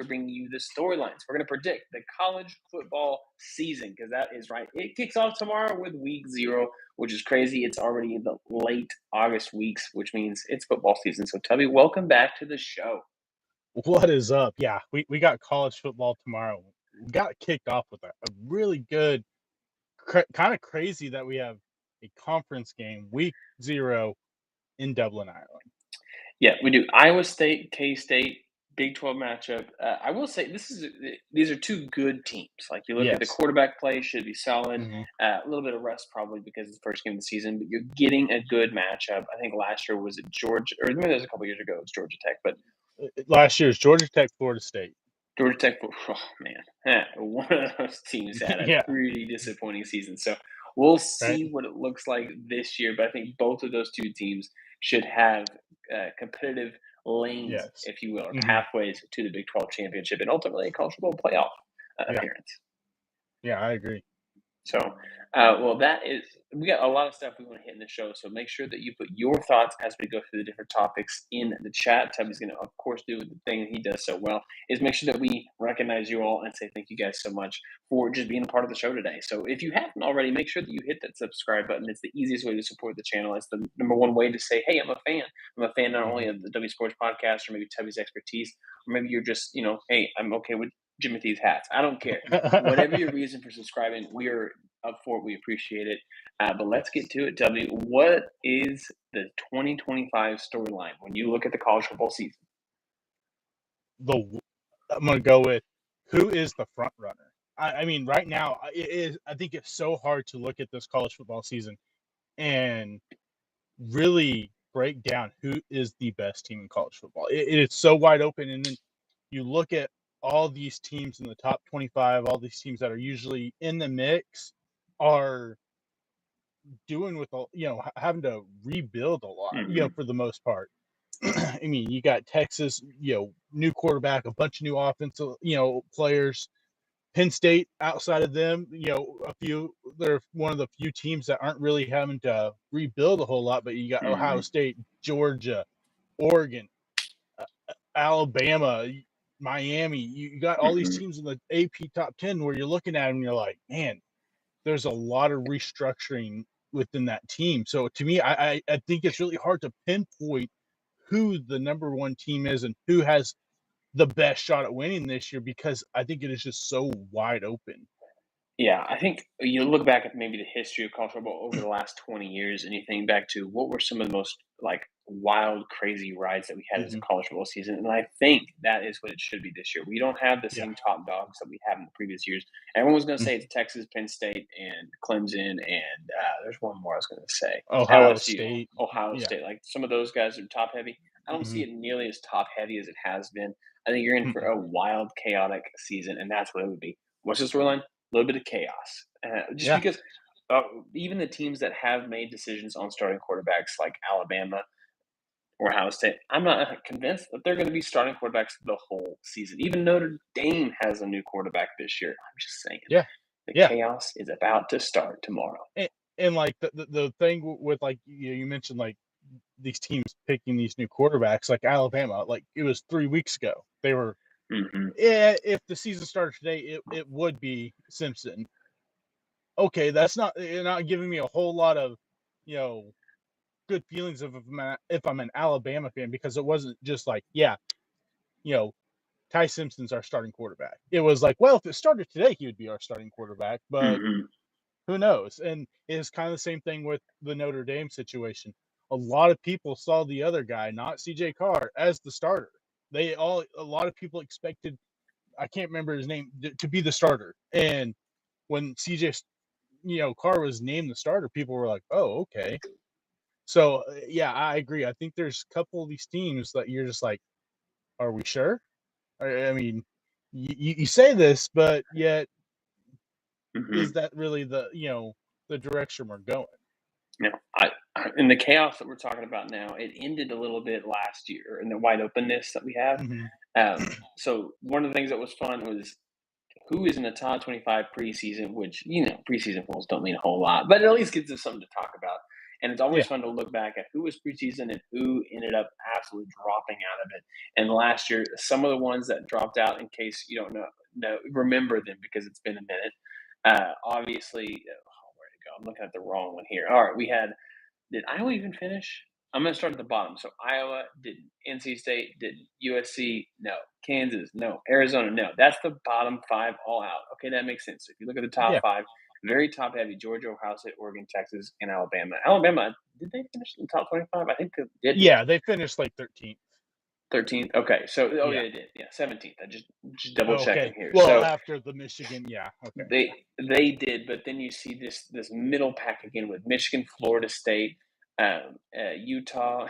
we're bringing you the storylines. We're going to predict the college football season because that is right. It kicks off tomorrow with week 0, which is crazy. It's already in the late August weeks, which means it's football season. So, Tubby, welcome back to the show. What is up? Yeah, we got college football tomorrow. We got kicked off with a really good, kind of crazy that we have a conference game, week 0 in Dublin, Ireland. Yeah, we do. Iowa State, K-State, Big 12 matchup. I will say these are two good teams. Like you look at the Yes. quarterback play, should be solid. Mhm. A little bit of rest probably because it's the first game of the season, but you're getting a good matchup. I think last year was it Georgia, or maybe that was a couple years ago. It was Georgia Tech, but Last year's Georgia Tech, Florida State. Georgia Tech. Oh man, one of those teams had a Yeah. pretty disappointing season. So we'll see Right. what it looks like this year. But I think both of those two teams should have competitive lanes, Yes. if you will, or Mhm. pathways to the Big 12 championship and ultimately a college football playoff Yeah. appearance. Yeah, I agree. So, we got a lot of stuff we want to hit in the show. So make sure that you put your thoughts as we go through the different topics in the chat. Tubby's going to, of course, do the thing that he does so well is make sure that we recognize you all and say thank you guys so much for just being a part of the show today. So if you haven't already, make sure that you hit that subscribe button. It's the easiest way to support the channel. It's the number one way to say, hey, I'm a fan. I'm a fan not only of the W Sports podcast or maybe Tubby's expertise, or maybe you're just, hey, I'm okay with Jimothy's hats. I don't care. Whatever your reason for subscribing, we are up for it. We appreciate it. But let's get to it, W. What is the 2025 storyline when you look at the college football season? I'm going to go with who is the front runner. I mean, right now, I think it's so hard to look at this college football season and really break down who is the best team in college football. It's so wide open, and then you look at all these teams in the top 25, all these teams that are usually in the mix are doing with having to rebuild a lot, for the most part. I mean, you got Texas, new quarterback, a bunch of new offensive, players. Penn State, outside of them, they're one of the few teams that aren't really having to rebuild a whole lot, but you got Ohio State, Georgia, Oregon, Alabama, Miami. You got all these teams in the AP top 10 where you're looking at them and you're like, man, there's a lot of restructuring within that team. So to me, I think it's really hard to pinpoint who the number one team is and who has the best shot at winning this year because I think it is just so wide open. Yeah, I think you look back at maybe the history of college football over the last 20 years and you think back to what were some of the most like wild, crazy rides that we had as a college football season. And I think that is what it should be this year. We don't have the same top dogs that we have in the previous years. Everyone's going to say it's Texas, Penn State, and Clemson. And there's one more I was going to say. Ohio LSU, State. Ohio State. Like some of those guys are top heavy. I don't see it nearly as top heavy as it has been. I think you're in for a wild, chaotic season, and that's what it would be. What's the storyline? A little bit of chaos. Because even the teams that have made decisions on starting quarterbacks like Alabama or Ohio State, I'm not convinced that they're going to be starting quarterbacks the whole season. Even Notre Dame has a new quarterback this year. I'm just saying. Yeah. The chaos is about to start tomorrow. And like the thing with like you mentioned like these teams picking these new quarterbacks like Alabama, like it was 3 weeks ago. They were if the season started today, it would be Simpson. Okay, you're not giving me a whole lot of, good feelings if I'm an Alabama fan because it wasn't just like, Ty Simpson's our starting quarterback. It was like, well, if it started today, he would be our starting quarterback, but who knows? And it's kind of the same thing with the Notre Dame situation. A lot of people saw the other guy, not CJ Carr, as the starter. A lot of people expected, I can't remember his name, to be the starter. And when CJ, Carr was named the starter, people were like, oh, okay. So, yeah, I agree. I think there's a couple of these teams that you're just like, are we sure? I mean, you say this, but yet, is that really the direction we're going? And the chaos that we're talking about now, it ended a little bit last year in the wide openness that we have. So one of the things that was fun was who is in the top 25 preseason, which, preseason polls don't mean a whole lot, but it at least gives us something to talk about. And it's always Yeah. fun to look back at who was preseason and who ended up absolutely dropping out of it. And last year, some of the ones that dropped out, in case you don't know remember them because it's been a minute. Obviously, where'd it go? I'm looking at the wrong one here. All right, we had did Iowa even finish? I'm gonna start at the bottom. So Iowa didn't, NC State didn't, USC no, Kansas no, Arizona no. That's the bottom five all out. Okay, that makes sense. So if you look at the top Yeah. five, very top heavy: Georgia, Ohio State, Oregon, Texas, and Alabama. Alabama, did they finish in the top 25? I think they didn't. Yeah. They finished like 13th. 13th. Okay, so Yeah. they did. Yeah, 17th. I just double Okay. checking here. Well, So after the Michigan, yeah. Okay. they did, but then you see this middle pack again with Michigan, Florida State, Utah.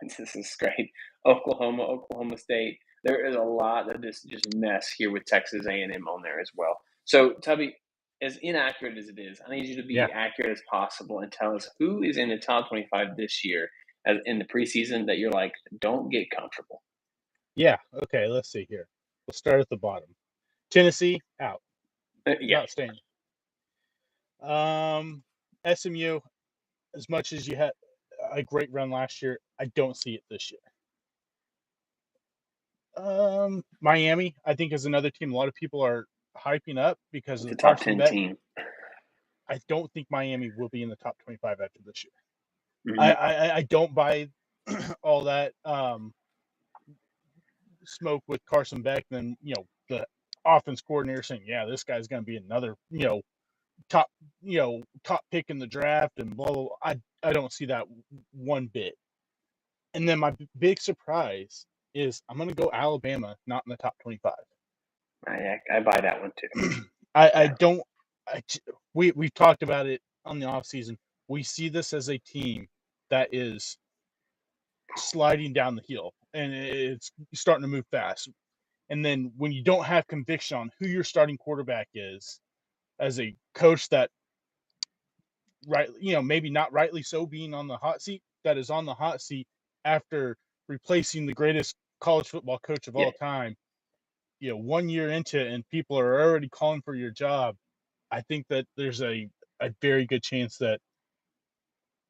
This is great. Oklahoma State. There is a lot of this just mess here with Texas A&M on there as well. So Tubby, as inaccurate as it is, I need you to Yeah. be accurate as possible and tell us who is in the top 25 this year as in the preseason that you're like, don't get comfortable. Yeah. Okay. Let's see here. We'll start at the bottom. Tennessee out. Yeah, Not staying. SMU, as much as you had a great run last year, I don't see it this year. Miami, I think, is another team a lot of people are hyping up because it's of a top Carson 10 Beck. team. I don't think Miami will be in the top 25 after this year. Mhm. I don't buy all that smoke with Carson Beck. Then the offense coordinator saying, "Yeah, this guy's going to be another top top pick in the draft," and blah, blah, blah. I don't see that one bit. And then my big surprise is I'm going to go Alabama, not in the top 25. I buy that one too. I Yeah. don't. We've talked about it on the offseason. We see this as a team that is sliding down the hill and it's starting to move fast. And then when you don't have conviction on who your starting quarterback is, as a coach that maybe not rightly so being on the hot seat, that is on the hot seat after replacing the greatest college football coach of Yeah. all time, 1 year into it and people are already calling for your job. I think that there's a very good chance that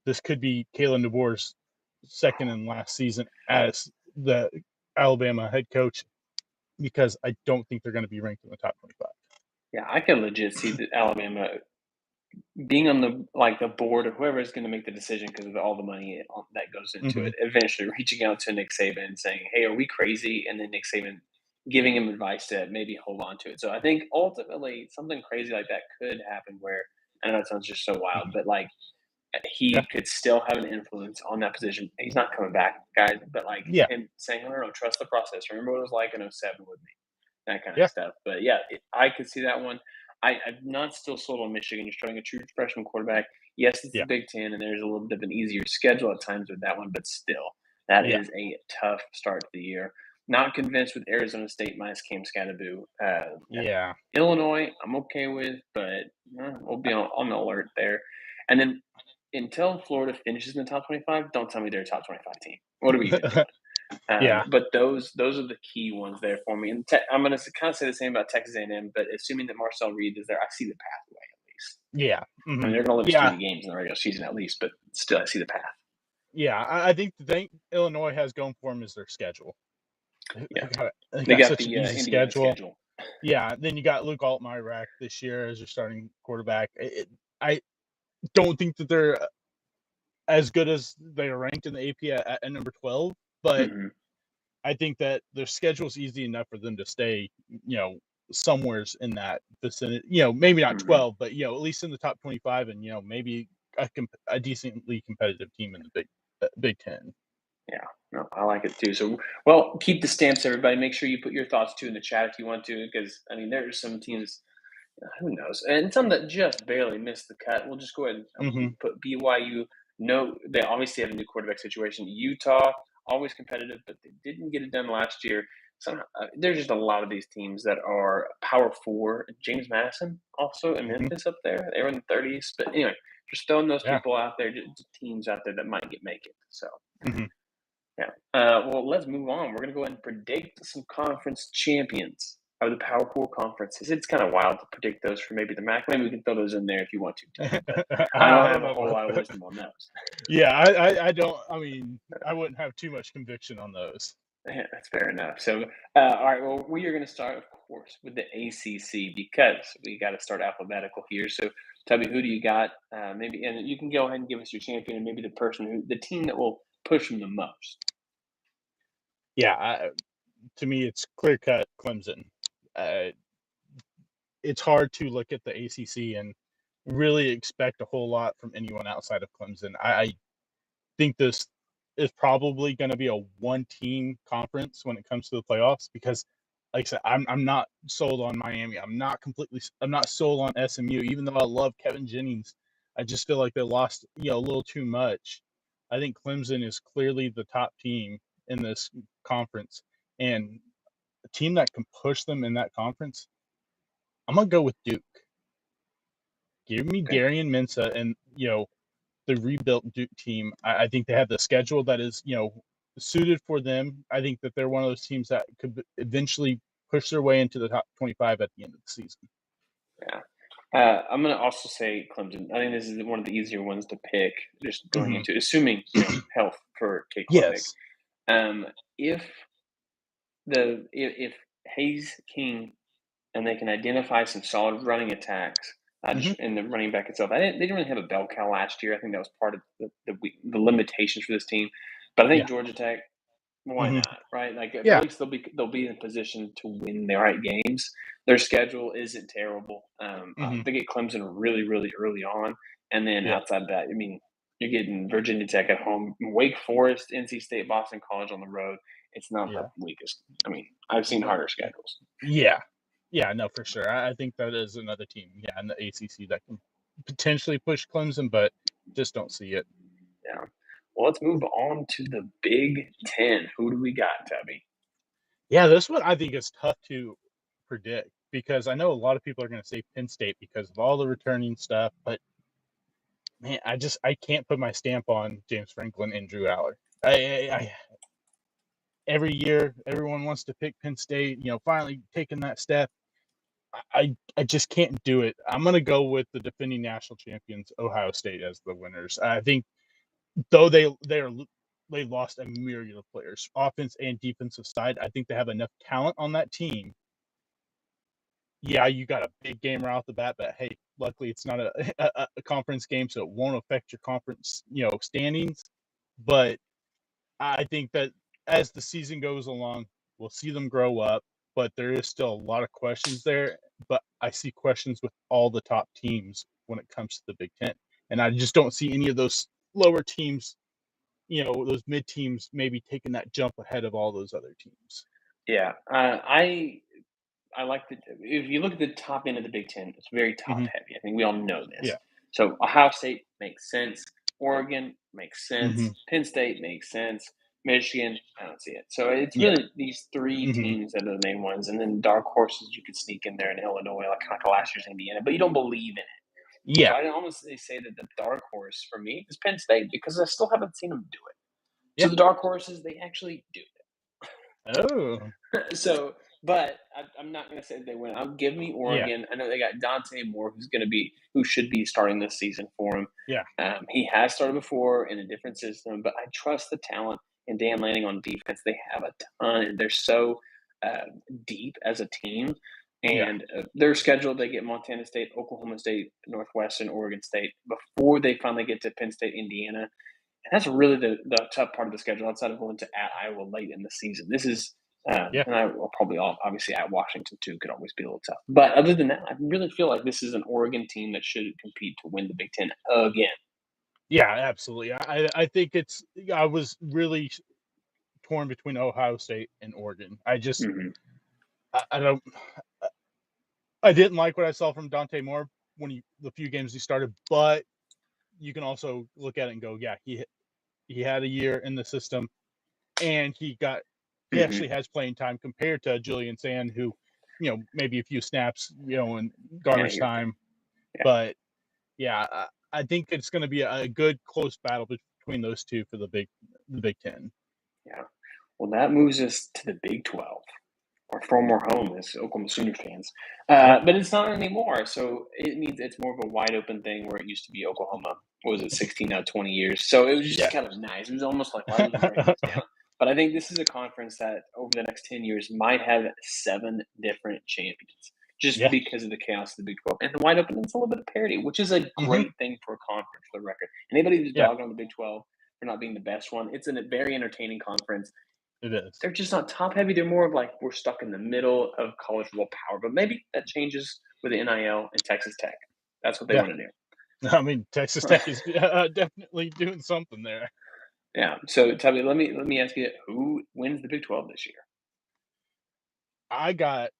this could be Kalen DeBoer's second and last season as the Alabama head coach, because I don't think they're going to be ranked in the top 25. Yeah, I can legit see the Alabama being on the board or whoever is going to make the decision because of all the money that goes into Mm-hmm. it. Eventually, reaching out to Nick Saban and saying, "Hey, are we crazy?" And then Nick Saban giving him advice to maybe hold on to it. So I think ultimately something crazy like that could happen. Where I know it sounds just so wild, Mm-hmm. but like Yeah. he could still have an influence on that position. He's not coming back, guys, but like Yeah. him saying, "No, no, no, trust the process. Remember what it was like in '07 with me." That kind of Yeah. stuff. But yeah, I could see that one. I'm not still sold on Michigan. You're starting a true freshman quarterback. Yes, it's the Yeah. Big Ten, and there's a little bit of an easier schedule at times with that one, but still, that Yeah. is a tough start to the year. Not convinced with Arizona State minus Cam Scatterboo. Yeah. Illinois, I'm okay with, but we'll be on the alert there. And then until Florida finishes in the top 25, don't tell me they're a top 25 team. What are we even doing? Yeah. But those are the key ones there for me. And I'm going to kind of say the same about Texas A&M, but assuming that Marcel Reed is there, I see the pathway at least. Yeah. I mean, Mm-hmm. they're going to lose Yeah. 3 games in the regular season at least, but still, I see the path. Yeah. I think the thing Illinois has going for them is their schedule. Yeah, They got got such the an easy Indiana schedule. Yeah. Then you got Luke Altmaier this year as your starting quarterback. I don't think that they're as good as they are ranked in the AP at number 12, but hmm I think that their schedule is easy enough for them to stay, somewheres in that vicinity. Maybe not hmm 12, but at least in the top 25, and maybe a decently competitive team in the Big Ten. Yeah, no, I like it too. So, well, keep the stamps, everybody. Make sure you put your thoughts too in the chat if you want to, because I mean, there are some teams. Who knows? And some that just barely missed the cut. We'll just go ahead Mm-hmm. and put BYU. No, they obviously have a new quarterback situation. Utah, always competitive, but they didn't get it done last year. Somehow, there's just a lot of these teams that are Power Four. James Madison also in Mm-hmm. Memphis up there. They were in the 30s. But anyway, just throwing those Yeah. people out there, just teams out there that might make it. So, Mm-hmm. yeah. Well, let's move on. We're going to go ahead and predict some conference champions. of the Power 4 conferences. It's kind of wild to predict those for maybe the MAC. Maybe we can throw those in there if you want to, Tubby, but I don't I have don't a know whole about lot of that. wisdom on those. Yeah, I don't. I mean, I wouldn't have too much conviction on those. Yeah, that's fair enough. So, all right. Well, we are going to start, of course, with the ACC because we got to start alphabetical here. So, tell me, who do you got? Maybe, and you can go ahead and give us your champion, and maybe the team that will push them the most. Yeah, to me, it's clear cut Clemson. Uh, it's hard to look at the ACC and really expect a whole lot from anyone outside of Clemson. I think this is probably going to be a one-team conference when it comes to the playoffs because, like I said, I'm not sold on Miami. I'm not sold on SMU. Even though I love Kevin Jennings, I just feel like they lost a little too much. I think Clemson is clearly the top team in this conference, and a team that can push them in that conference, I'm gonna go with Duke. Give me Okay. Darian Mensah and the rebuilt Duke team. I think they have the schedule that is suited for them. I think that they're one of those teams that could eventually push their way into the top 25 at the end of the season. Yeah. I'm going to also say Clemson. I think this is one of the easier ones to pick, just going Mhm. into assuming health for Kate Klubnik. Yes. If if Hayes King and they can identify some solid running attacks, just Mhm. in the running back itself. They didn't really have a bell cow last year. I think that was part of the limitations for this team. But I think Yeah. Georgia Tech, why Mhm. not, right? Like at Yeah. least they'll be in a position to win the right games. Their schedule isn't terrible. Mhm. They get Clemson really, really early on, and then Yeah. outside of that, I mean, you're getting Virginia Tech at home, Wake Forest, NC State, Boston College on the road. It's not the Yeah. weakest. I mean, I've seen harder schedules. Yeah. Yeah. No, for sure. I think that is another team. Yeah, in the ACC that can potentially push Clemson, but just don't see it. Yeah. Well, let's move on to the Big Ten. Who do we got, Tubby? Yeah, this one I think is tough to predict because I know a lot of people are going to say Penn State because of all the returning stuff, but man, I can't put my stamp on James Franklin and Drew Aller. I every year everyone wants to pick Penn State, finally taking that step. I just can't do it. I'm gonna go with the defending national champions, Ohio State, as the winners. I think though they lost a myriad of players, offense and defensive side. I think they have enough talent on that team. Yeah, you got a big game right off the bat, but hey, luckily it's not a conference game, so it won't affect your conference, standings. But I think that as the season goes along, we'll see them grow up, but there is still a lot of questions there. But I see questions with all the top teams when it comes to the Big Ten. And I just don't see any of those lower teams, those mid teams maybe taking that jump ahead of all those other teams. Yeah, I like the. If you look at the top end of the Big Ten, it's very top Hmm. heavy. I think we all know this. Yeah. So Ohio State makes sense. Oregon makes sense. Hmm. Penn State makes sense. Michigan, I don't see it. So it's Yeah. really these three Hmm. teams that are the main ones, and then dark horses you could sneak in there in Illinois, like kind of last year's Indiana, but you don't believe in it. So Yeah. I almost say that the dark horse for me is Penn State because I still haven't seen them do it. So Yeah. the dark horses, they actually do Oh. it. So, but I'm not going to say they win. I'll give me Yeah. Oregon. I know they got Dante Moore, who should be starting this season for him. Yeah. He has started before in a different system, but I trust the talent and Dan Lanning on defense. They have a ton, and they're so deep as a team. Yeah. And their schedule, they get Montana State, Oklahoma State, Northwestern, Oregon State before they finally get to Penn State, Indiana. And that's really the tough part of the schedule outside of going to at Iowa late in the season. This is, Yeah. and I will probably obviously at Washington too could always be a little tough. But other than that, I really feel like this is an Oregon team that should compete to win the Big Ten again. Yeah, absolutely. I think I was really torn between Ohio State and Oregon. Hmm. I don't I didn't like what I saw from Dante Moore the few games he started, but you can also look at it and go, yeah, he had a year in the system and he Hmm. actually has playing time compared to Julian Sand, who, maybe a few snaps, in Yeah, garbage here we go. time. Yeah, But yeah, I think it's going to be a good close battle between those two for the Big Ten. yeah. Well, that moves us to the Big 12. our former home as Oklahoma Sooner fans. Yep. But it's not anymore. So it means it's more of a wide open thing where it used to be Oklahoma. What was it, 16 out of 20 years? So it was just Yeah. kind of nice. It was almost like, why would you break this down? But I think this is a conference that over the next 10 years might have 7 different champions just Yeah. because of the chaos of the Big 12. And the wide open, it's a little bit of parity, which is a Hmm. great thing for a conference for the record. Anybody who's Yeah, dogged on the Big 12 for not being the best one, it's a very entertaining conference. it is. They're just not top heavy. They're more of like we're stuck in the middle of college football power, but maybe that changes with the NIL and Texas Tech. That's what they Yeah. want to do. I mean, Texas Tech is definitely doing something there. Yeah. So tell me, let me ask you, who wins the Big 12 this year? I got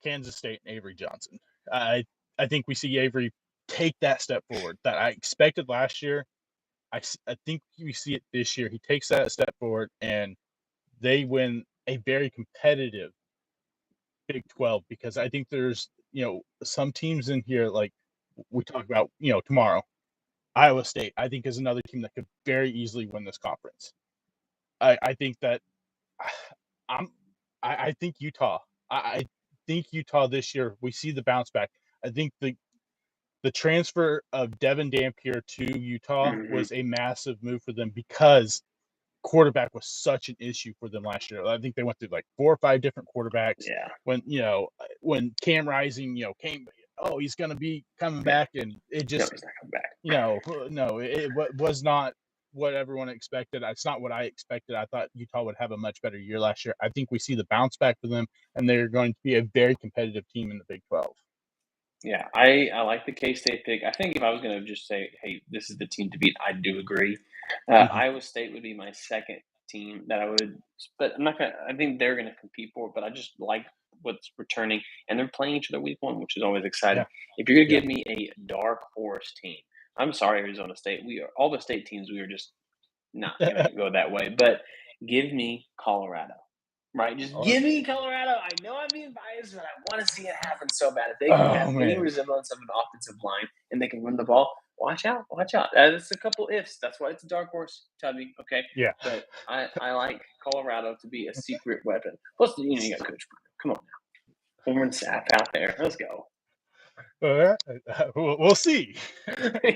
Kansas State and Avery Johnson. I think we see Avery take that step forward that I expected last year. I think we see it this year. He takes that step forward, and they win a very competitive Big 12 because I think there's some teams in here like we talk about tomorrow. Iowa State, I think, is another team that could very easily win this conference. I think that I'm I think Utah. I think Utah this year we see the bounce back. I think the transfer of Devin Dampier to Utah Hmm. was a massive move for them because quarterback was such an issue for them last year. I think they went through like 4 or 5 different quarterbacks. Yeah. When Cam Rising, came, he's going to be coming Yeah. back, and it No, just, he's not coming back. no, it was not what everyone expected. It's not what I expected. I thought Utah would have a much better year last year. I think we see the bounce back for them, and they're going to be a very competitive team in the Big 12. Yeah, I like the K State pick. I think if I was going to just say, hey, this is the team to beat, I do agree. Hmm. Iowa State would be my second team that I would, but I'm not gonna. I think they're going to compete for it. But I just like what's returning, and they're playing each other week one, which is always exciting. Yeah, If you're going to yeah. give me a dark horse team, I'm sorry, Arizona State. We are all the state teams. We are just not going to go that way. But give me Colorado. Right, just Oh, give me Colorado. I know I'm being biased, but I want to see it happen so bad. If they can have oh any man. resemblance of an offensive line and they can run the ball, watch out, watch out. That's a couple ifs. That's why it's a dark horse, Tubby. Okay, Yeah. but I like Colorado to be a secret weapon. Plus, you got Coach Brennan. Come on now, Warren Sapp out there. Let's go. We'll see.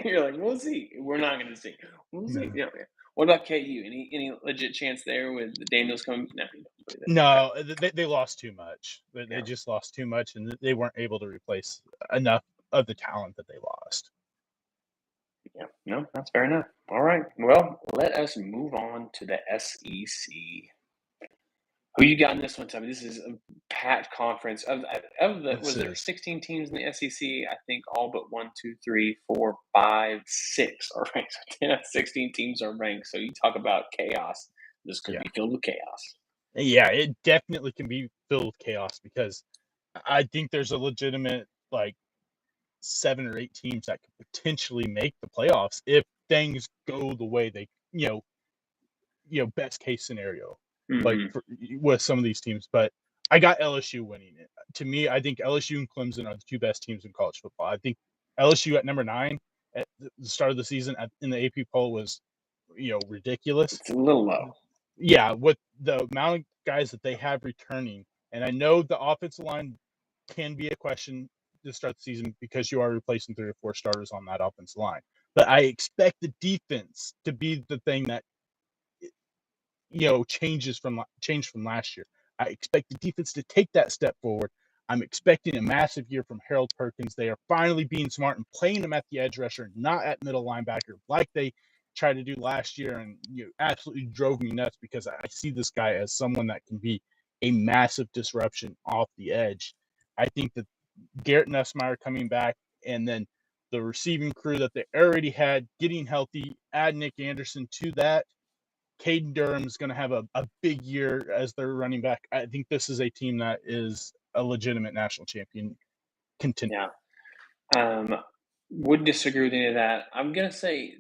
You're like, we'll see. We're not going to see. We'll see. No. Yeah, yeah. What about KU? Any legit chance there with the Daniels coming? No, you don't believe it. Okay. No, they lost too much. They Yeah. just lost too much, and they weren't able to replace enough of the talent that they lost. Yeah, no, that's fair enough. All right. Well, let us move on to the SEC. Who you got in this one, Tommy? This is a packed conference. Of the This was there is 16 teams in the SEC? I think all but 1, 2, 3, 4, 5, 6 are ranked. Yeah, 16 teams are ranked. So you talk about chaos. This could yeah, be filled with chaos. yeah. It definitely can be filled with chaos because I think there's a legitimate like 7 or 8 teams that could potentially make the playoffs if things go the way they best case scenario, like Hmm. with some of these teams. But I got LSU winning it. To me, I think LSU and Clemson are the 2 best teams in college football. I think LSU at number 9 at the start of the season in the AP poll was, ridiculous. It's a little low. Yeah, with the amount of guys that they have returning, and I know the offensive line can be a question to start the season because you are replacing 3 or 4 starters on that offensive line. But I expect the defense to be the thing that changed from last year. I expect the defense to take that step forward. I'm expecting a massive year from Harold Perkins. They are finally being smart and playing him at the edge rusher, not at middle linebacker, like they tried to do last year, and absolutely drove me nuts because I see this guy as someone that can be a massive disruption off the edge. I think that Garrett Nussmeier coming back, and then the receiving crew that they already had getting healthy, add Nick Anderson to that. Caden Durham's going to have a big year as their running back. I think this is a team that is a legitimate national champion contender. Yeah. Would disagree with any of that. I'm gonna say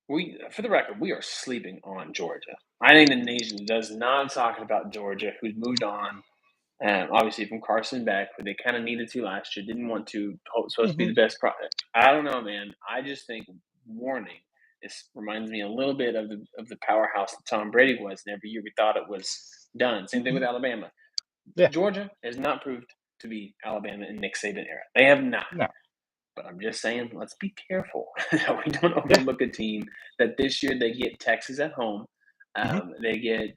for the record, we are sleeping on Georgia. I think the nation does not talk about Georgia, who's moved on, obviously from Carson Beck, who they kind of needed to last year, didn't want to, supposed to be Mm-hmm. the best product. I don't know, man. I just think warning. This reminds me a little bit of the powerhouse that Tom Brady was, and every year we thought it was done. Same thing Mm-hmm. with Alabama. Yeah. Georgia has not proved to be Alabama in Nick Saban era. They have not. No. But I'm just saying, let's be careful that we don't Yeah. overlook a team that this year they get Texas at home, Mhm. they get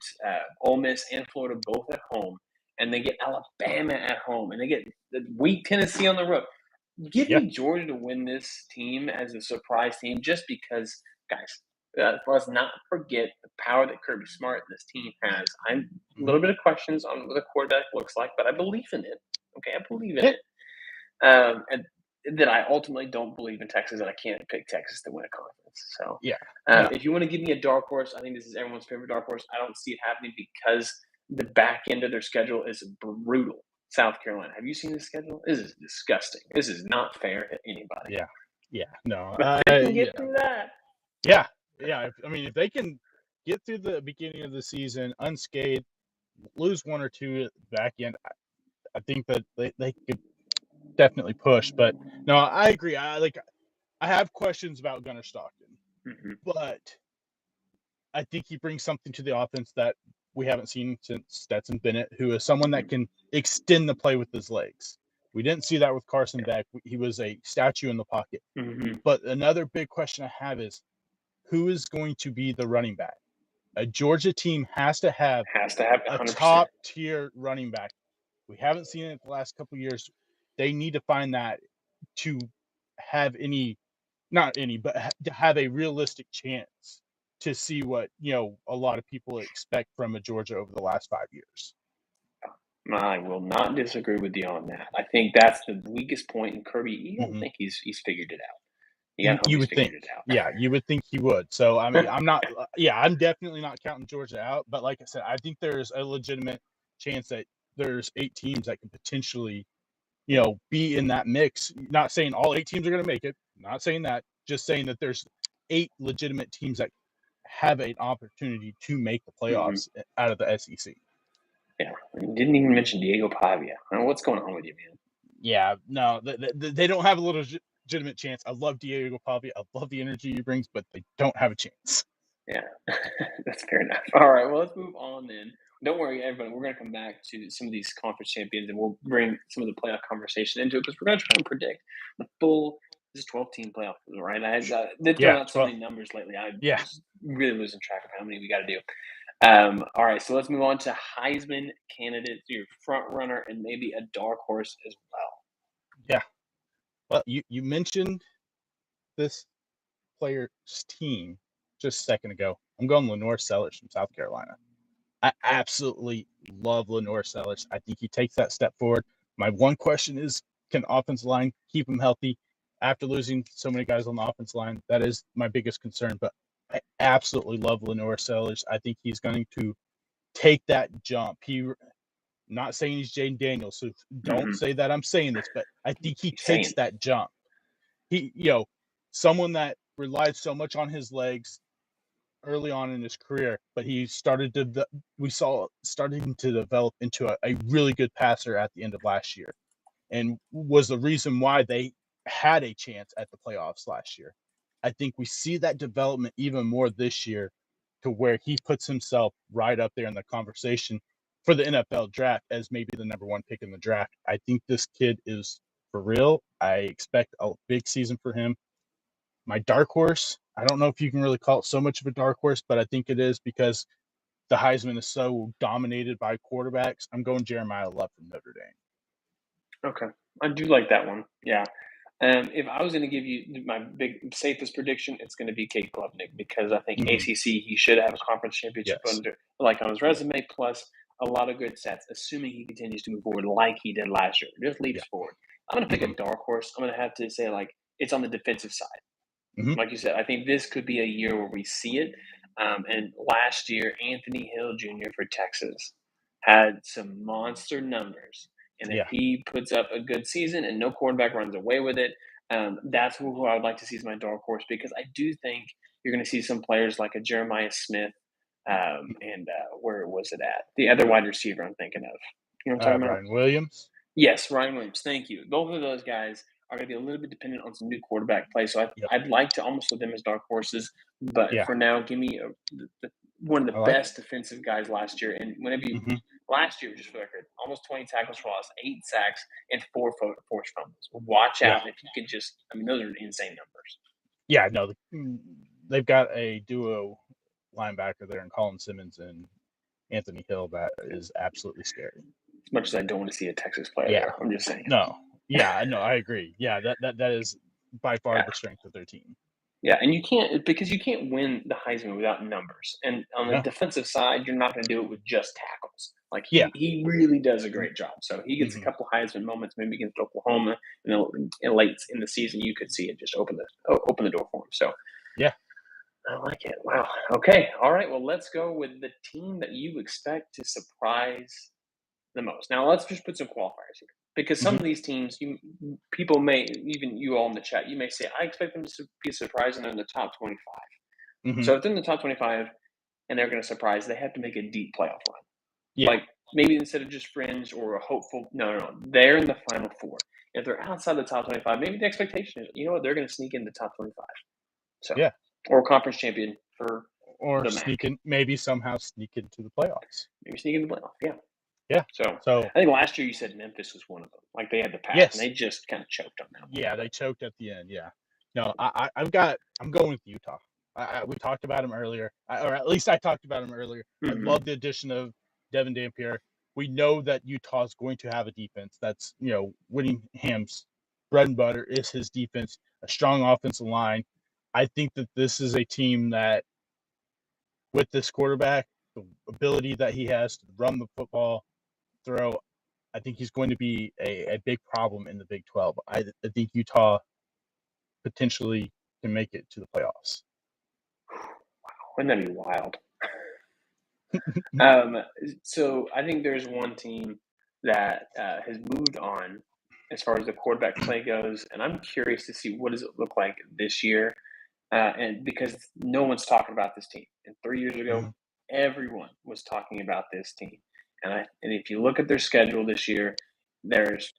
Ole Miss and Florida both at home, and they get Alabama at home, and they get the weak Tennessee on the road. Give Yeah. me Georgia to win this team as a surprise team, just because, guys. Let's not forget the power that Kirby Smart and this team has. I'm a Mhm. little bit of questions on what the quarterback looks like, but I believe in it. Okay, I believe in Yeah. it. And that I ultimately don't believe in Texas, and I can't pick Texas to win a conference. So, Yeah. No. if you want to give me a dark horse, I think this is everyone's favorite dark horse. I don't see it happening because the back end of their schedule is brutal. South Carolina. Have you seen the schedule? This is disgusting. This is not fair to anybody. Yeah. Yeah. No. But they can Yeah. get through that. Yeah. Yeah. I mean, if they can get through the beginning of the season unscathed, lose one or two at the back end, I think that they could definitely push. But no, I agree. I have questions about Gunnar Stockton, Hmm. but I think he brings something to the offense that we haven't seen since Stetson Bennett, who is someone that can extend the play with his legs. We didn't see that with Carson Beck. He was a statue in the pocket. Hmm. But another big question I have is who is going to be the running back? A Georgia team has to have Has to have a 100%. top tier running back. We haven't seen it the last couple of years. They need to find that to have not any, but to have a realistic chance to see what a lot of people expect from a Georgia over the last 5 years. I will not disagree with you on that. I think that's the weakest point in Kirby. You don't Hmm. think he's figured it out. You gotta hope You he's would figured think, it out. yeah, you would think he would. So I mean, I'm not, yeah, I'm definitely not counting Georgia out. But like I said, I think there's a legitimate chance that there's 8 teams that could potentially, be in that mix. Not saying all 8 teams are going to make it. Not saying that. Just saying that there's 8 legitimate teams that have an opportunity to make the Hmm. playoffs out of the SEC. Yeah, didn't even mention Diego Pavia. I don't know what's going on with you, man. Yeah, no, they don't have a legitimate chance. I love Diego Pavia. I love the energy he brings, but they don't have a chance. Yeah, that's fair enough. All right, well, let's move on then. Don't worry, everybody. We're going to come back to some of these conference champions, and we'll bring some of the playoff conversation into it because we're going to try and predict the full. This is 12-team playoff, right? They've thrown Yeah, out so 12. many numbers lately. I'm Yeah. just really losing track of how many we got to do. All right, so let's move on to Heisman candidates, your front runner, and maybe a dark horse as well. Yeah. Well, you mentioned this player's team just a second ago. I'm going Lenore Sellers from South Carolina. I absolutely love Lenore Sellers. I think he takes that step forward. My one question is, can offensive line keep him healthy after losing so many guys on the offensive line? That is my biggest concern. But I absolutely love Lenore Sellers. I think he's going to take that jump. Not saying he's Jaden Daniels, so don't Hmm. say that I'm saying this, but I think he He's takes saying, that jump. He, someone that relied so much on his legs early on in his career, but he we saw starting to develop into a really good passer at the end of last year, and was the reason why they had a chance at the playoffs last year. I think we see that development even more this year, to where he puts himself right up there in the conversation for the NFL draft as maybe the number one pick in the draft. I think this kid is for real. I expect a big season for him. My dark horse, I don't know if you can really call it so much of a dark horse, but I think it is because the Heisman is so dominated by quarterbacks. I'm going Jeremiah Love from Notre Dame. okay, I do like that one. Yeah. If I was going to give you my big safest prediction, it's going to be Kate Klubnik because I think Mm-hmm. ACC he should have a conference championship Yes. under like on his resume, plus a lot of good stats, assuming he continues to move forward like he did last year, just leaps Yeah. forward. I'm going to pick Mm-hmm. a dark horse. I'm going to have to say like it's on the defensive side. Mm-hmm. Like you said, I think this could be a year where we see it. And last year, Anthony Hill Jr. for Texas had some monster numbers. And if Yeah. he puts up a good season and no quarterback runs away with it, that's who I would like to see as my dark horse because I do think you're going to see some players like a Jeremiah Smith and where was it at? The other wide receiver I'm thinking of. You know what I'm talking about? Ryan Williams. Yes, Ryan Williams. Thank you. Both of those guys are going to be a little bit dependent on some new quarterback play. So Yep. I'd like to almost put them as dark horses. But Yeah. for now, give me one of the I like best defensive guys last year. And whenever you it. Mm-hmm. Last year, just for the record, almost 20 tackles for loss, 8 sacks, and 4 forced fumbles. Watch Yeah. out if you could just, I mean, those are insane numbers. Yeah, no, they've got a duo linebacker there in Colin Simmons and Anthony Hill that is absolutely scary. As much as I don't want to see a Texas player Yeah. there, I'm just saying. No. Yeah, no, I agree. Yeah, that is by far Yeah. the strength of their team. Yeah, and you can't win the Heisman without numbers. And on the No. defensive side, you're not going to do it with just tackles. Like Yeah. he really does a great job. So he gets a Mhm. couple Heisman moments, maybe against Oklahoma, and then late in the season, you could see it just open the door for him. So Yeah. I like it. Wow. Okay. All right. Well, let's go with the team that you expect to surprise the most. Now, let's just put some qualifiers here because some Mhm. of these teams, people may, even you all in the chat, you may say, I expect them to be surprised and they're in the top 25. Mhm. So if they're in the top 25 and they're going to surprise, they have to make a deep playoff run. Yeah. Like maybe instead of just fringe or a hopeful, no. They're in the final four. If they're outside the top 25, maybe the expectation is, you know what, they're going to sneak in the top 25. So, Yeah. or conference champion for Or the MAC. maybe somehow sneak into the playoffs. Maybe sneak in the playoff. Yeah. Yeah. So So I think last year you said Memphis was one of them. Like they had the path, yes. and they just kind of choked on that one. Yeah, they choked at the end. Yeah. No, I'm going with Utah. We talked about him earlier, or at least I talked about him earlier. I Mhm. love the addition of Devin Dampier. We know that Utah is going to have a defense that's, Whittingham's bread and butter is his defense, a strong offensive line. I think that this is a team that, with this quarterback, the ability that he has to run the football, throw, I think he's going to be a big problem in the Big 12. I think Utah potentially can make it to the playoffs. Wouldn't that be wild? So I think there's one team that has moved on as far as the quarterback play goes, and I'm curious to see what does it look like this year. And because no one's talking about this team, and 3 years ago, Mhm. everyone was talking about this team. And if you look at their schedule this year, there's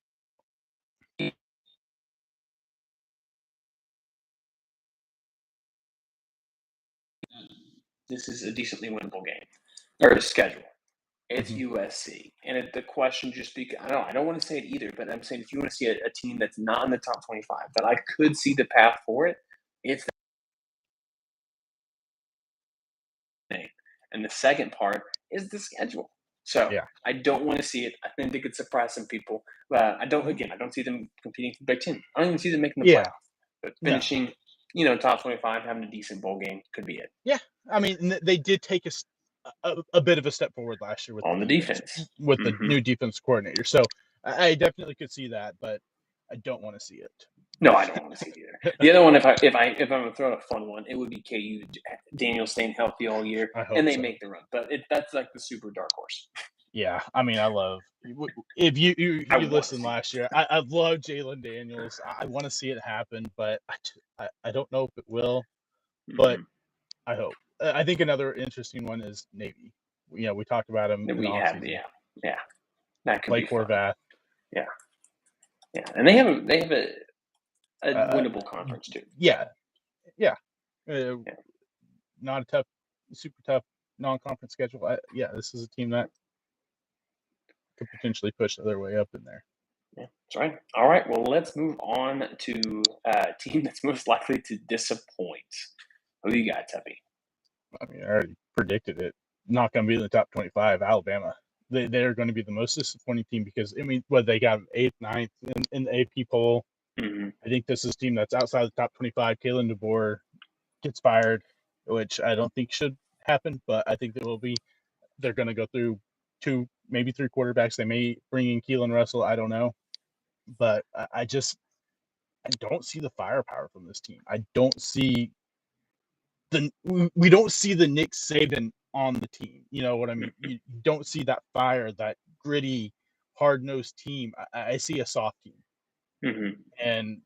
this is a decently winnable game or a schedule. It's Mhm. USC, and the question just because I don't want to say it either, but I'm saying if you want to see a team that's not in the top 25, that I could see the path for it, it's that thing. And the second part is the schedule. So Yeah. I don't want to see it. I think they could surprise some people. I don't. Again, I don't see them competing for the Big Ten. I don't even see them making the Yeah. playoff. But No. finishing, top 25, having a decent bowl game could be it Yeah. I mean, they did take a bit of a step forward last year with on the the defense. with the Mhm. new defense coordinator. So I definitely could see that, but I don't want to see it. No, I don't want to see it either. The other one, if I'm gonna throw out a fun one, it would be KU. Daniel staying healthy all year, I hope and they so. make the run. But that's like the super dark horse. Yeah, I mean, I love if you I want to listened see last year. I love Jalen Daniels. I want to see it happen, but I don't know if it will. it. But Mhm. I hope. I think another interesting one is Navy. We talked about him in the We have, offseason. yeah, that could be Blake fun. Horvath, Yeah, yeah, and they have a uh, winnable conference too. yeah, yeah, Yeah. not a super tough non-conference schedule. Yeah, this is a team that could potentially push their way up in there. Yeah, that's right. All right, well, let's move on to a team that's most likely to disappoint. Who do you got, Tuppy? I mean, I already predicted it. Not going to be in the top 25. Alabama. They're going to be the most disappointing team because, I mean, they got 8th, 9th in the AP poll. Mm-hmm. I think this is a team that's outside the top 25. Kalen DeBoer gets fired, which I don't think should happen, but I think there will be. They're going to go through 2, maybe 3 quarterbacks. They may bring in Keelan Russell. I don't know. But I don't see the firepower from this team. I don't see we don't see the Nick Saban on the team. You know what I mean? You don't see that fire, that gritty, hard-nosed team. I see a soft team, Mm-hmm. and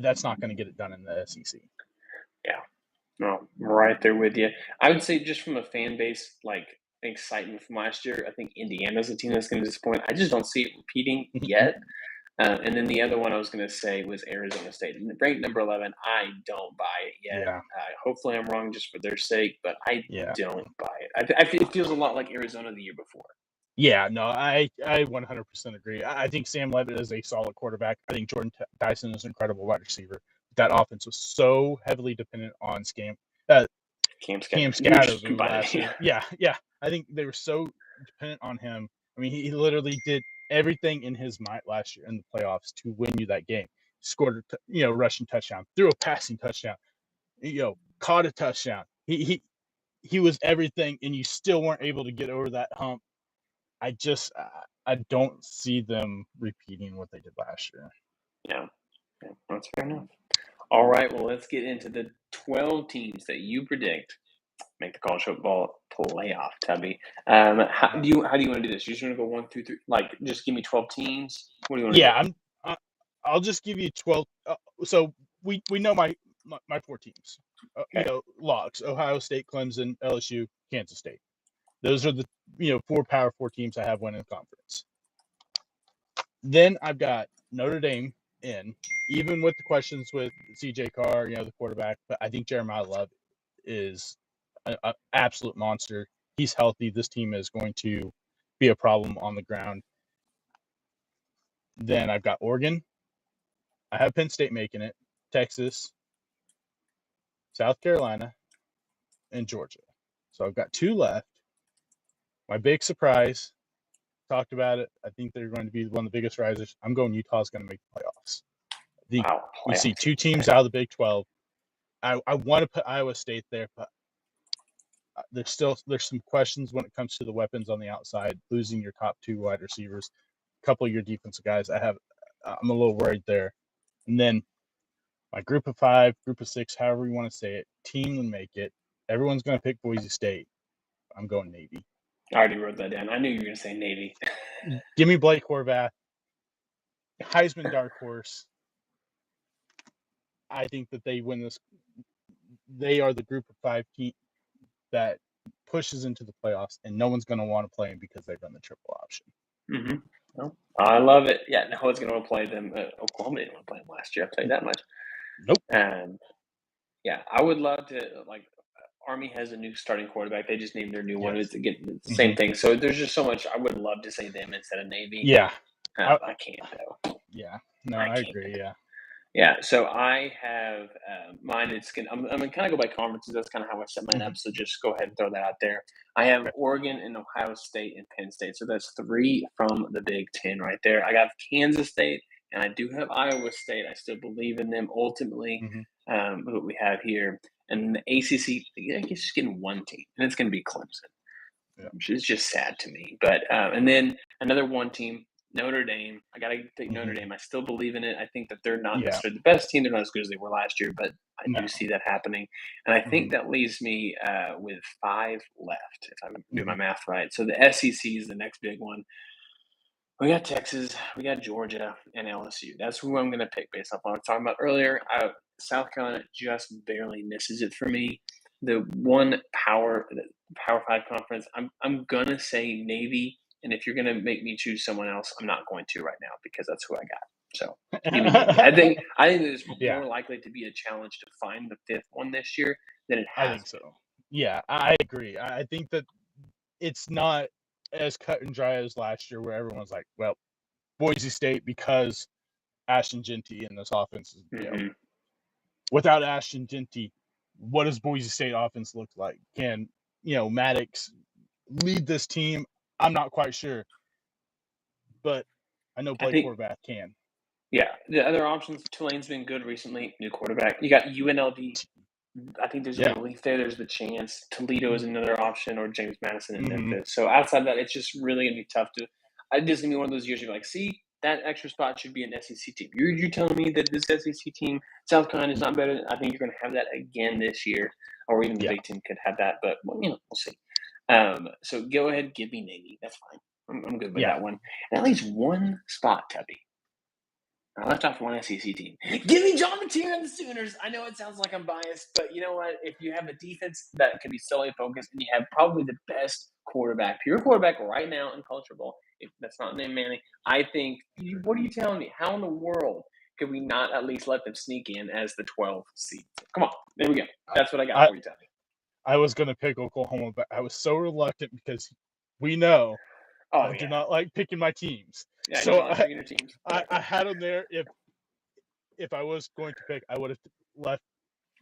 that's not going to get it done in the SEC. Yeah, no, I'm right there with you. I would say just from a fan base, like excitement from last year, I think Indiana's a team that's going to disappoint. I just don't see it repeating yet. And then the other one I was going to say was Arizona State, ranked number 11. I don't buy it yet. Yeah. Hopefully, I'm wrong just for their sake, but I Yeah. don't buy it. It feels a lot like Arizona the year before. Yeah, no, I 100% agree. I think Sam Levitt is a solid quarterback. I think Jordan Dyson is an incredible wide receiver. That offense was so heavily dependent on Cam Cam Scattergood. Scattergood last year. Yeah. I think they were so dependent on him. I mean, he literally did everything in his might last year in the playoffs to win you that game. Scored a rushing touchdown, threw a passing touchdown, caught a touchdown. He was everything, and you still weren't able to get over that hump. I don't see them repeating what they did last year. Yeah, that's fair enough. All right, well, let's get into the 12 teams that you predict make the college football playoff, Tubby. How do you want to do this? You just want to go 1 through 3? Like, just give me 12 teams. What do you want to do? Yeah, I'll just give you 12. So we know my 4 teams. Okay. Locks: Ohio State, Clemson, LSU, Kansas State. Those are the 4 Power 4 teams I have winning the conference. Then I've got Notre Dame in, even with the questions with CJ Carr, the quarterback. But I think Jeremiah Love is an absolute monster. He's healthy. This team is going to be a problem on the ground. Then I've got Oregon. I have Penn State making it, Texas, South Carolina, and Georgia. So I've got 2 left. My big surprise, talked about it. I think they're going to be one of the biggest risers. I'm going Utah's going to make the playoffs. We see 2 teams out of the Big 12. I want to put Iowa State there, but there's some questions when it comes to the weapons on the outside, losing your top 2 wide receivers, a couple of your defensive guys. I'm a little worried there. And then my group of 5, group of 6, however you want to say it, team would make it. Everyone's going to pick Boise State. I'm going Navy. I already wrote that down. I knew you were going to say Navy. Give me Blake Horvath, Heisman dark horse. I think that they win this. They are the group of 5 team that pushes into the playoffs, and no one's going to want to play them because they run the triple option. Mm-hmm. Well, I love it. Yeah, no one's going to play them. Oklahoma didn't want to play them last year. I'll tell you that much. Nope. Yeah, I would love to. Army has a new starting quarterback. They just named their new one. It's again the same thing. So there's just so much. I would love to say them instead of Navy. Yeah, I can't though. Yeah, no, I agree. Yeah. So I have mine. I'm gonna kind of go by conferences. That's kind of how I set mine up. So just go ahead and throw that out there. I have Oregon and Ohio State and Penn State. So that's 3 from the Big 10 right there. I got Kansas State and I do have Iowa State. I still believe in them ultimately. What we have here. And the ACC, I guess, just getting 1 team, and it's going to be Clemson, which is just sad to me. But and then another 1 team, Notre Dame. I got to take Notre Dame. I still believe in it. I think that they're not necessarily the best team. They're not as good as they were last year, but I do see that happening. And I think that leaves me with 5 left, if I'm doing my math right. So the SEC is the next big one. We got Texas, we got Georgia, and LSU. That's who I'm going to pick based off what I was talking about earlier. South Carolina just barely misses it for me. The Power 5 conference, I'm going to say Navy. And if you're going to make me choose someone else, I'm not going to right now because that's who I got. So give me Navy. I think there's more likely to be a challenge to find the 5th one this year than it has. I think so. Yeah, I agree. I think that it's not as cut and dry as last year, where everyone's like, well, Boise State, because Ashton Jeanty in this offense is, without Ashton Jeanty, what does Boise State offense look like? Can Maddox lead this team? I'm not quite sure, but I know Blake Horvath can. Yeah, the other options, Tulane's been good recently. New quarterback. You got UNLV. I think there's a belief there. There's the chance. Toledo is another option, or James Madison in Memphis. So outside that, it's just really going to be tough to. It's just going to be one of those years you're like, see, that extra spot should be an SEC team. You're telling me that this SEC team, South Carolina, is not better. I think you're going to have that again this year, or even the Big Ten could have that. But we'll see. So go ahead, give me Navy. That's fine. I'm good with that one. And at least 1 spot, Tubby. I left off 1 SEC team. Give me John Mateer and the Sooners. I know it sounds like I'm biased, but you know what? If you have a defense that can be solely focused and you have probably the best pure quarterback right now in college football, if that's not named Manning, I think, what are you telling me? How in the world could we not at least let them sneak in as the 12th seed? Come on. There we go. That's what I got for you, Tubby. I was going to pick Oklahoma, but I was so reluctant because we know Oh I do yeah, not like picking my teams. yeah. You So don't like picking your teams. I had them there. If I was going to pick, I would have left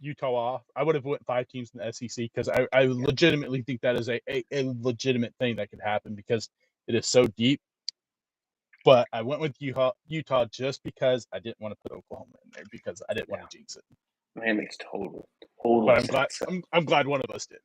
Utah off. I would have went 5 teams in the SEC because I Yeah. legitimately think that is a legitimate thing that could happen because it is so deep. But I went with Utah just because I didn't want to put Oklahoma in there because I didn't want Yeah. to jinx it. That makes total But sense. So. I'm glad one of us did.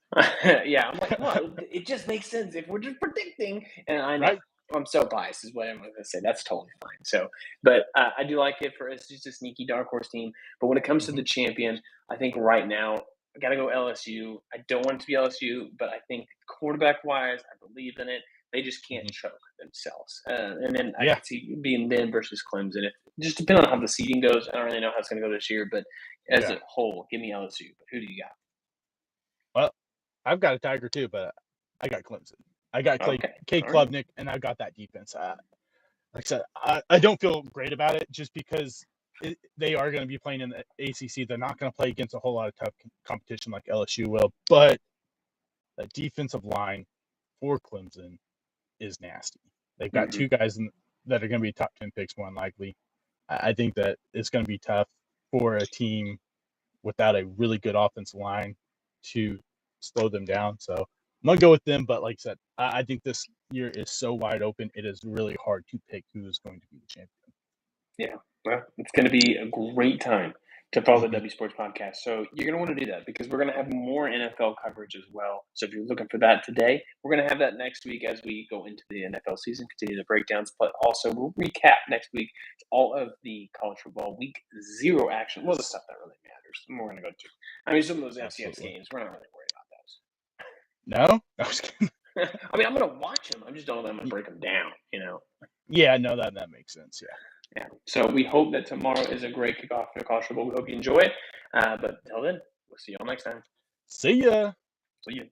Yeah, I'm like, come on, it just makes sense if we're just predicting. And I know Right? I'm so biased, is what I'm going to say. That's totally fine. So, but I do like it for it's just a sneaky dark horse team. But when it comes to Mhm. the champion, I think right now I got to go LSU. I don't want it to be LSU, but I think quarterback wise, I believe in it. They just can't Mhm. choke themselves. And then I Yeah. could see being them versus Clemson. If just depending on how the seeding goes, I don't really know how it's going to go this year. But as Yeah. a whole, give me LSU. But who do you Well, I've got a Tiger too, but I got Clemson. I got got? Okay, K all right. Klubnik, and I got that defense. Like I said, I don't feel great about it just because they are going to be playing in the ACC. They're not going to play against a whole lot of tough competition like LSU will. But the defensive line for Clemson is nasty. They've got Mm-hmm. 2 guys that are going to be top 10 picks more than likely. I think that it's going to be tough for a team without a really good offensive line to slow them down. So I'm gonna go with them. But like I said, I think this year is so wide open. It is really hard to pick who is going to be the champion. Yeah, well, it's going to be a great time to follow the Mhm. W Sports podcast. So you're going to want to do that because we're going to have more NFL coverage as well. So if you're looking for that today, we're going to have that next week as we go into the NFL season, continue the breakdowns, but also we'll recap next week all of the college football week 0 action. Well, the stuff that really matters. And we're going to go to. I mean, some of those FCS Absolutely. games, we're not really worried about No, I was kidding. those. I mean, I'm going to watch them. I just don't know that I'm going to break them down. Yeah, no, that makes sense. Yeah. Yeah. So we hope that tomorrow is a great kickoff for college football. We hope you enjoy it. But until then, we'll see you all next time. See ya. See you.